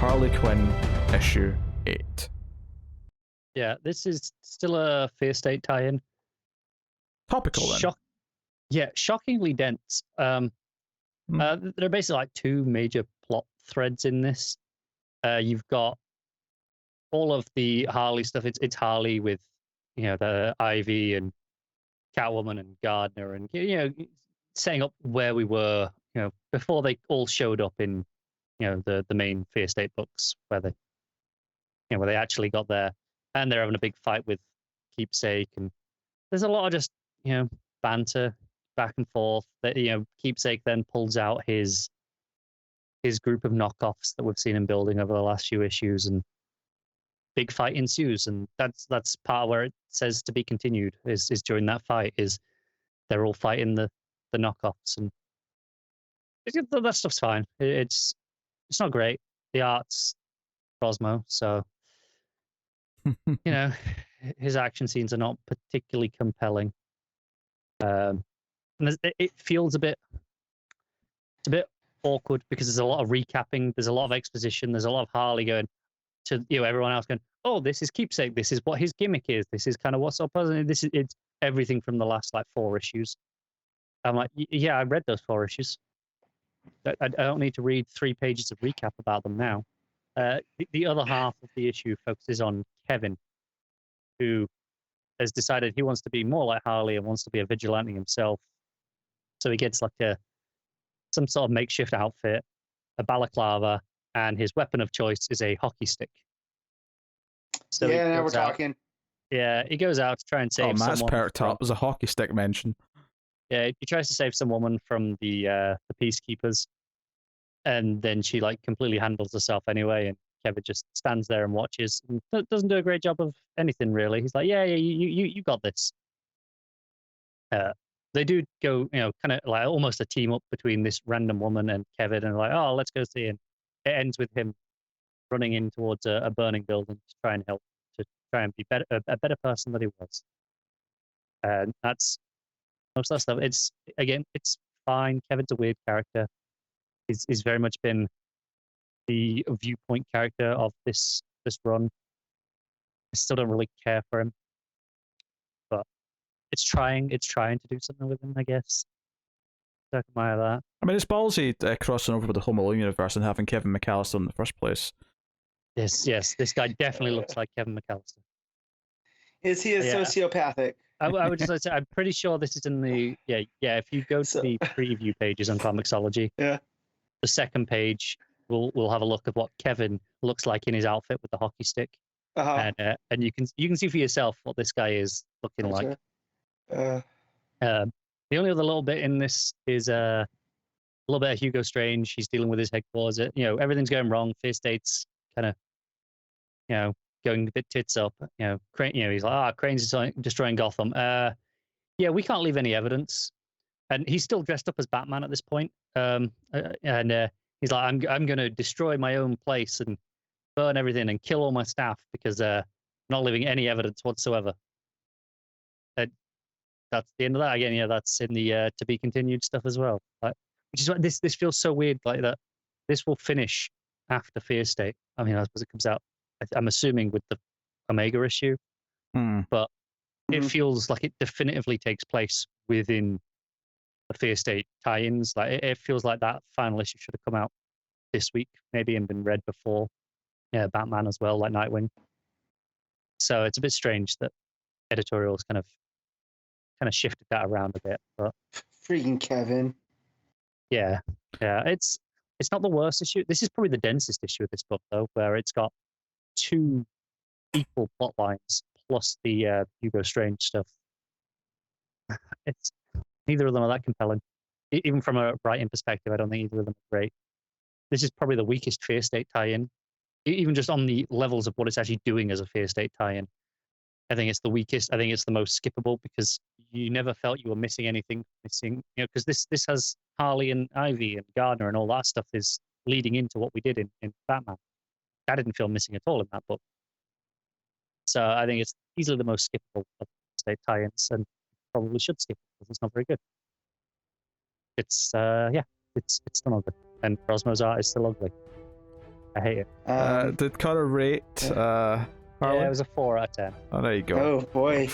Harley Quinn issue 8. Yeah, this is still a Fear State tie-in. Topical then. Shockingly dense. There are basically like two major plot threads in this. You've got all of the Harley stuff. It's Harley with, the Ivy and Catwoman and Gardner, and setting up where we were, before they all showed up in, the main Fear State books, where they actually got there, and they're having a big fight with Keepsake, and there's a lot of just banter back and forth. That Keepsake then pulls out his group of knockoffs that we've seen him building over the last few issues, and big fight ensues, and that's part where it says to be continued. Is during that fight is they're all fighting the knockoffs, and that stuff's fine. It's not great. The art's Cosmo, so his action scenes are not particularly compelling. And it feels a bit awkward because there's a lot of recapping, there's a lot of exposition, there's a lot of Harley going to everyone else going, oh, this is Keepsake, this is what his gimmick is, this is kind of what's up. It's everything from the last 4 issues. I'm like, yeah, I read those 4 issues. I don't need to read 3 pages of recap about them now. The other half of the issue focuses on Kevin, who has decided he wants to be more like Harley and wants to be a vigilante himself. So he gets some sort of makeshift outfit, a balaclava, and his weapon of choice is a hockey stick. So now we're talking. Yeah, he goes out to try and save someone. Matt's perked up. There's a hockey stick mention. Yeah, he tries to save some woman from the peacekeepers, and then she completely handles herself anyway, and Kevin just stands there and watches and doesn't do a great job of anything really. He's like, yeah, you got this. They do go, kind of almost a team up between this random woman and Kevin, and oh, let's go see. And it ends with him running in towards a burning building to try and help, to try and be a better person than he was. And that's most of that stuff. It's fine. Kevin's a weird character. He's very much been the viewpoint character of this run. I still don't really care for him, but it's trying to do something with him, I guess. I admire that. I mean, it's ballsy crossing over with the Home Alone universe and having Kevin McAllister in the first place. Yes, this guy definitely looks like Kevin McAllister. Is he sociopathic? I would just like to say, I'm pretty sure this is in the if you go to the preview pages on Comixology, the second page we'll have a look at what Kevin looks like in his outfit with the hockey stick, and you can see for yourself what this guy is looking like. The only other little bit in this is a little bit of Hugo Strange. He's dealing with his headquarters. Everything's going wrong. Fear State's kind of going a bit tits up. He's like, Crane's destroying Gotham. We can't leave any evidence. And he's still dressed up as Batman at this point. And he's like, I'm going to destroy my own place and burn everything and kill all my staff because I'm not leaving any evidence whatsoever. That's the end of that. Again, that's in the to be continued stuff as well. Which is why this feels so weird. Like that, this will finish after Fear State. I mean, I suppose it comes out, I'm assuming, with the Omega issue, but it feels like it definitively takes place within the Fear State tie-ins. Like it feels like that final issue should have come out this week, maybe, and been read before. Batman as well, like Nightwing. So it's a bit strange that editorials kind of shifted that around a bit. But freaking Kevin. Yeah, it's not the worst issue. This is probably the densest issue of this book, though, where it's got 2 equal plot lines plus the Hugo Strange stuff. It's neither of them are that compelling. Even from a writing perspective, I don't think either of them are great. This is probably the weakest Fear State tie-in, even just on the levels of what it's actually doing as a Fear State tie-in. I think it's the weakest. I think it's the most skippable because you never felt you were missing anything. Because this has Harley and Ivy and Gardner and all that stuff is leading into what we did in Batman. I didn't feel missing at all in that book. So I think it's easily the most skippable of state tie-ins, and probably should skip it because it's not very good. It's still not good, and Cosmo's art is still ugly. I hate it. Did Connor rate Harley? Yeah, it was a 4 out of 10. Oh, there you go. Oh boy.